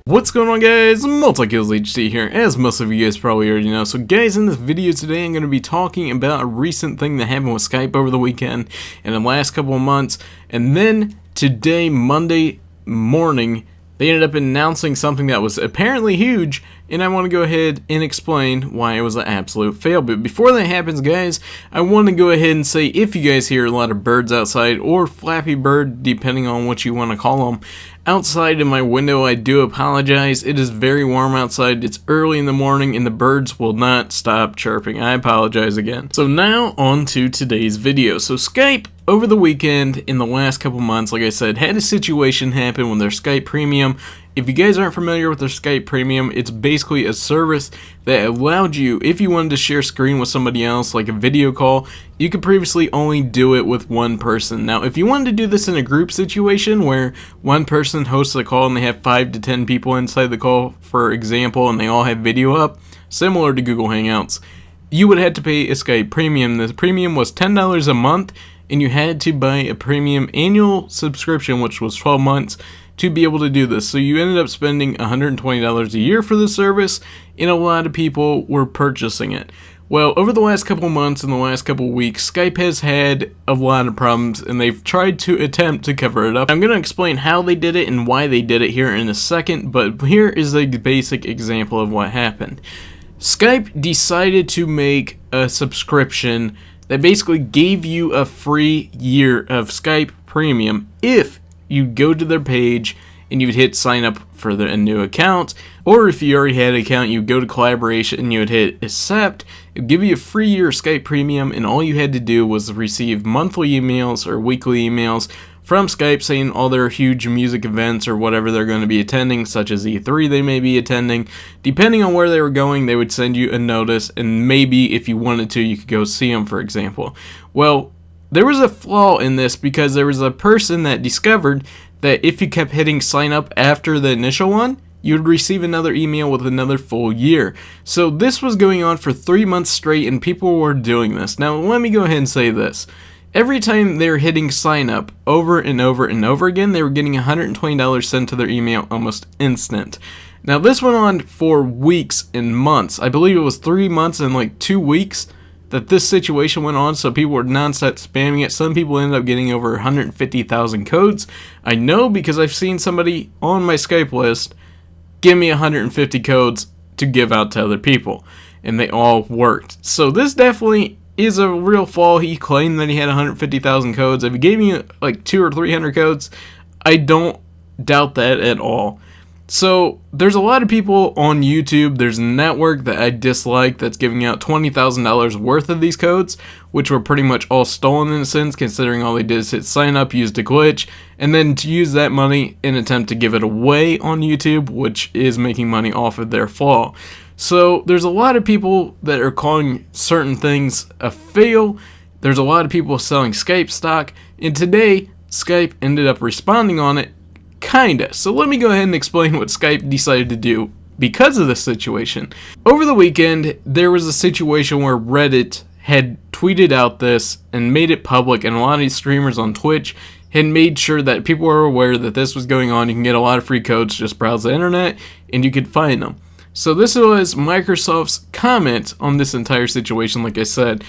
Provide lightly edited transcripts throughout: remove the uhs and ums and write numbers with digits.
What's going on, guys? Multi-Kills HT here, as most of you guys probably already know. So guys, in this video today I'm going to be talking about a recent thing that happened with Skype over the weekend and the last couple of months, and then today, Monday morning, they ended up announcing something that was apparently huge, and I want to go ahead and explain why it was an absolute fail. But before that happens, guys, I want to go ahead and say, if you guys hear a lot of birds outside, or Flappy Bird, depending on what you want to call them, outside in my window, I do apologize. It is very warm outside, it's early in the morning, and the birds will not stop chirping. I apologize again. So now, on to today's video. So Skype, over the weekend, in the last couple months, like I said, had a situation happen with their Skype Premium. If you guys aren't familiar with their Skype Premium, it's basically a service that allowed you, if you wanted to share screen with somebody else, like a video call, you could previously only do it with one person. Now, if you wanted to do this in a group situation where one person hosts a call and they have 5 to 10 people inside the call, for example, and they all have video up, similar to Google Hangouts, you would have to pay a Skype Premium. The premium was $10 a month, and you had to buy a premium annual subscription, which was 12 months, to be able to do this. So you ended up spending $120 a year for the service, and a lot of people were purchasing it. Well, over the last couple months and the last couple weeks, Skype has had a lot of problems, and they've tried to attempt to cover it up. I'm going to explain how they did it and why they did it here in a second, but here is a basic example of what happened. Skype decided to make a subscription that basically gave you a free year of Skype Premium if you go to their page and you would hit sign up for a new account, or if you already had an account, you go to collaboration and you would hit accept. It would give you a free year of Skype Premium, and all you had to do was receive monthly emails or weekly emails from Skype saying all their huge music events or whatever they're going to be attending, such as E3 they may be attending. Depending on where they were going, they would send you a notice, and maybe if you wanted to, you could go see them, for example. Well, there was a flaw in this because there was a person that discovered that if you kept hitting sign up after the initial one, you'd receive another email with another full year. So this was going on for 3 months straight, and people were doing this. Now, let me go ahead and say this. Every time they were hitting sign up over and over and over again, they were getting $120 sent to their email almost instant. Now, this went on for weeks and months. I believe it was 3 months and like 2 weeks that this situation went on, so people were non-stop spamming it. Some people ended up getting over 150,000 codes. I know because I've seen somebody on my Skype list give me 150 codes to give out to other people, and they all worked. So this definitely is a real flaw. He claimed that he had 150,000 codes. If he gave me like 200 or 300 codes, I don't doubt that at all. So there's a lot of people on YouTube. There's a network that I dislike that's giving out $20,000 worth of these codes, which were pretty much all stolen in a sense, considering all they did is hit sign up, used a glitch, and then to use that money in an attempt to give it away on YouTube, which is making money off of their flaw. So there's a lot of people that are calling certain things a fail. There's a lot of people selling Skype stock, and today Skype ended up responding on it. Kinda. So let me go ahead and explain what Skype decided to do because of this situation. Over the weekend, there was a situation where Reddit had tweeted out this and made it public, and a lot of these streamers on Twitch had made sure that people were aware that this was going on. You can get a lot of free codes, just browse the internet, and you could find them. So this was Microsoft's comment on this entire situation, like I said.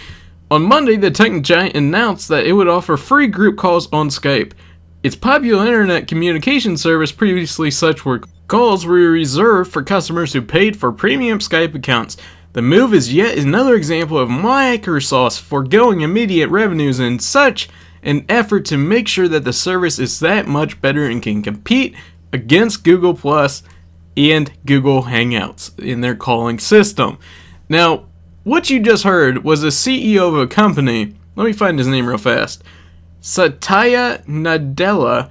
On Monday, the tech giant announced that it would offer free group calls on Skype. Its popular internet communication service, previously such calls were reserved for customers who paid for premium Skype accounts. The move is yet another example of Microsoft foregoing immediate revenues in such an effort to make sure that the service is that much better and can compete against Google Plus and Google Hangouts in their calling system. Now, what you just heard was the CEO of a company, let me find his name real fast, Satya Nadella,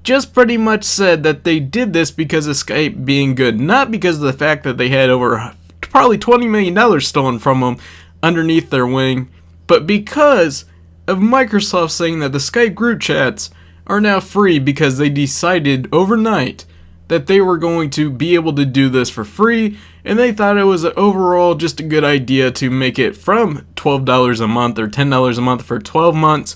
just pretty much said that they did this because of Skype being good, not because of the fact that they had over probably $20 million stolen from them underneath their wing, but because of Microsoft saying that the Skype group chats are now free because they decided overnight that they were going to be able to do this for free, and they thought it was overall just a good idea to make it from $12 a month or $10 a month for 12 months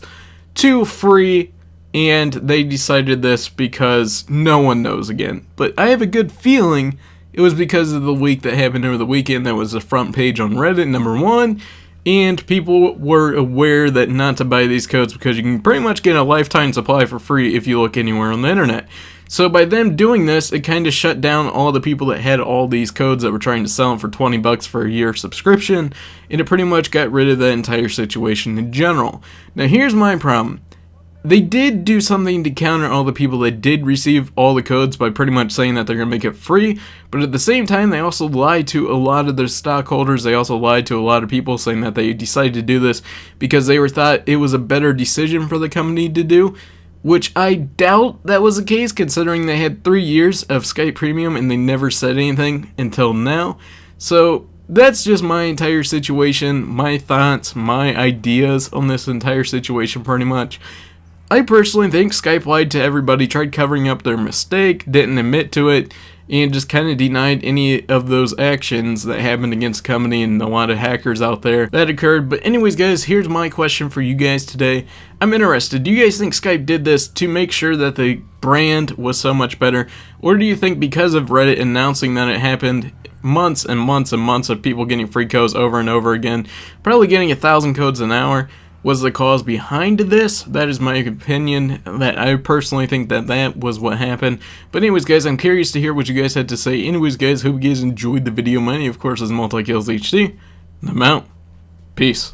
to free and they decided this because no one knows again. But I have a good feeling it was because of the leak that happened over the weekend that was the front page on Reddit, #1, and people were aware that not to buy these codes because you can pretty much get a lifetime supply for free if you look anywhere on the internet. So by them doing this, it kind of shut down all the people that had all these codes that were trying to sell them for $20 for a year subscription, and it pretty much got rid of that entire situation in general. Now here's my problem. They did do something to counter all the people that did receive all the codes by pretty much saying that they're going to make it free, but at the same time they also lied to a lot of their stockholders. They also lied to a lot of people saying that they decided to do this because they thought it was a better decision for the company to do, which I doubt that was the case considering they had 3 years of Skype Premium and they never said anything until now. So that's just my entire situation, my thoughts, my ideas on this entire situation pretty much. I personally think Skype lied to everybody, tried covering up their mistake, didn't admit to it, and just kind of denied any of those actions that happened against the company and a lot of hackers out there that occurred. But anyways guys, here's my question for you guys today. I'm interested, do you guys think Skype did this to make sure that the brand was so much better? Or do you think because of Reddit announcing that it happened, months and months and months of people getting free codes over and over again, probably getting 1,000 codes an hour, was the cause behind this? That is my opinion. That I personally think that that was what happened. But anyways guys, I'm curious to hear what you guys had to say. Anyways guys, hope you guys enjoyed the video. My name of course is MultiKillsHD, and I'm out. Peace.